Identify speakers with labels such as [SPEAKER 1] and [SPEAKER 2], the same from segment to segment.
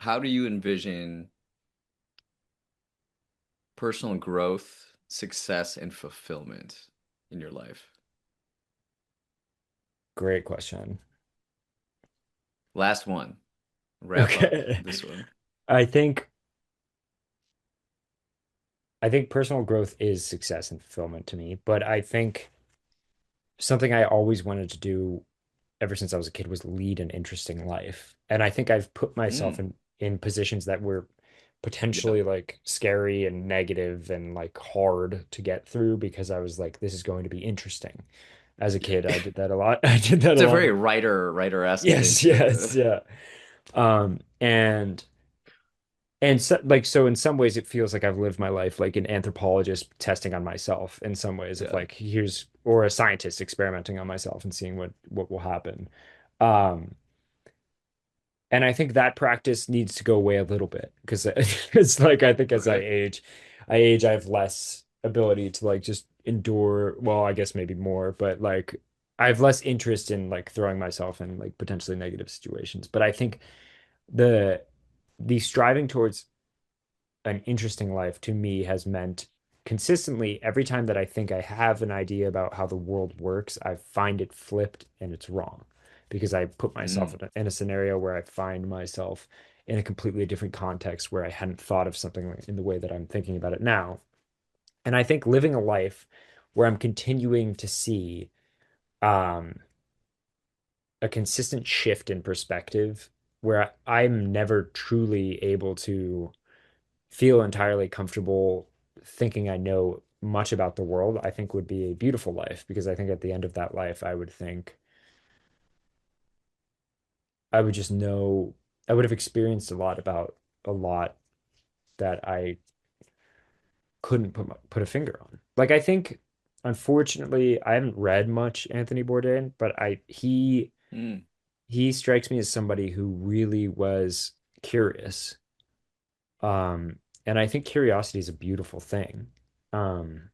[SPEAKER 1] how do you envision personal growth, success, and fulfillment in your life?
[SPEAKER 2] Great question.
[SPEAKER 1] Last one. Wrap up
[SPEAKER 2] Okay.
[SPEAKER 1] this one.
[SPEAKER 2] I think I think personal growth is success and fulfillment to me, but I think something I always wanted to do ever since I was a kid was lead an interesting life. And I think I've put myself
[SPEAKER 1] Mm,
[SPEAKER 2] in positions that were
[SPEAKER 1] yeah.
[SPEAKER 2] potentially like scary and negative and like hard to get through because I was like, this is going to be interesting. As a
[SPEAKER 1] Yeah.
[SPEAKER 2] kid, I did that a lot. I did that
[SPEAKER 1] It's
[SPEAKER 2] a
[SPEAKER 1] a
[SPEAKER 2] lot.
[SPEAKER 1] very writer-esque thing
[SPEAKER 2] Yes,
[SPEAKER 1] to
[SPEAKER 2] yes, yeah. Um, and so, like, so in some ways it feels like I've lived my life like an anthropologist testing on myself in some ways of
[SPEAKER 1] yeah.
[SPEAKER 2] like here's or a scientist experimenting on myself and seeing what will happen. Um, and I think that practice needs to go away a little bit because it's like I think as
[SPEAKER 1] Okay.
[SPEAKER 2] I have less ability to like just endure, well, I guess maybe more, but like I have less interest in like throwing myself in like potentially negative situations. But I think the the striving towards an interesting life to me has meant consistently every time that I think I have an idea about how the world works, I find it flipped and it's wrong because I put myself
[SPEAKER 1] Mm,
[SPEAKER 2] in a scenario where I find myself in a completely different context where I hadn't thought of something in the way that I'm thinking about it now. And I think living a life where I'm continuing to see um, a consistent shift in perspective where I'm never truly able to feel entirely comfortable thinking I know much about the world, I think would be a beautiful life because I think at the end of that life, I would think I would just know I would have experienced a lot about a lot that I couldn't put a finger on. Like I think, unfortunately, I haven't read much Anthony Bourdain, but I
[SPEAKER 1] mm.
[SPEAKER 2] he strikes me as somebody who really was curious. And I think curiosity is a beautiful thing. Um,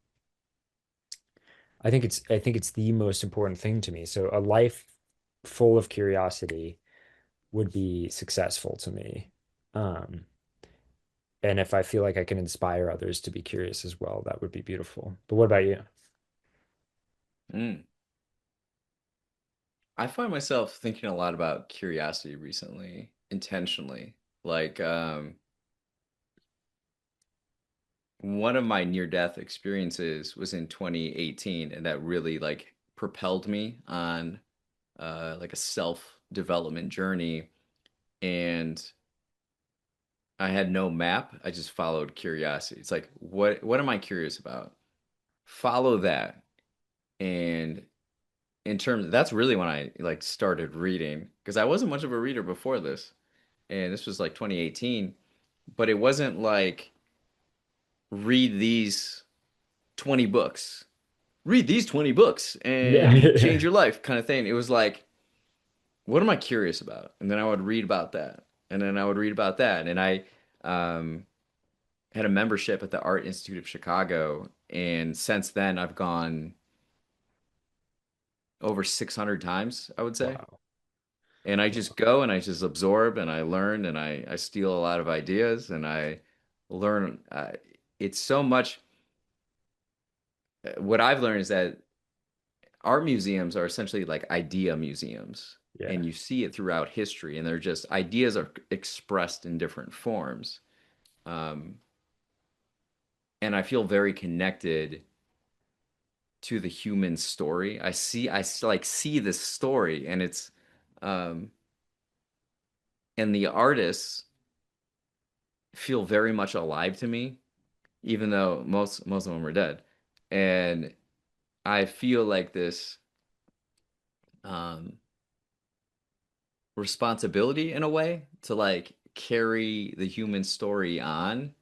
[SPEAKER 2] I think it's the most important thing to me. So a life full of curiosity would be successful to me. Um, and if I feel like I can inspire others to be curious as well, that would be beautiful. But what about you?
[SPEAKER 1] Mm. I find myself thinking a lot about curiosity recently, intentionally. Like, one of my near-death experiences was in 2018, and that really like propelled me on like a self-development journey. And I had no map. I just followed curiosity. It's like, what am I curious about? Follow that. And in terms, that's really when I like started reading because I wasn't much of a reader before this. And this was like 2018, but it wasn't like read these 20 books. Read these 20 books and change
[SPEAKER 2] Yeah.
[SPEAKER 1] your life kind of thing. It was like, what am I curious about? And then I would read about that. And then I would read about that. And I um, had a membership at the Art Institute of Chicago. And since then, I've gone over 600 times, I would say.
[SPEAKER 2] Wow.
[SPEAKER 1] And I just go and I just absorb and I learn and I steal a lot of ideas and I learn. It's so much. What I've learned is that art museums are essentially like idea museums,
[SPEAKER 2] Yeah.
[SPEAKER 1] and you see it throughout history, and they're just ideas are expressed in different forms. Um, and I feel very connected to the human story. Like see this story, and it's, um, and the artists feel very much alive to me, even though most of them are dead. And I feel like this um, responsibility in a way to like carry the human story on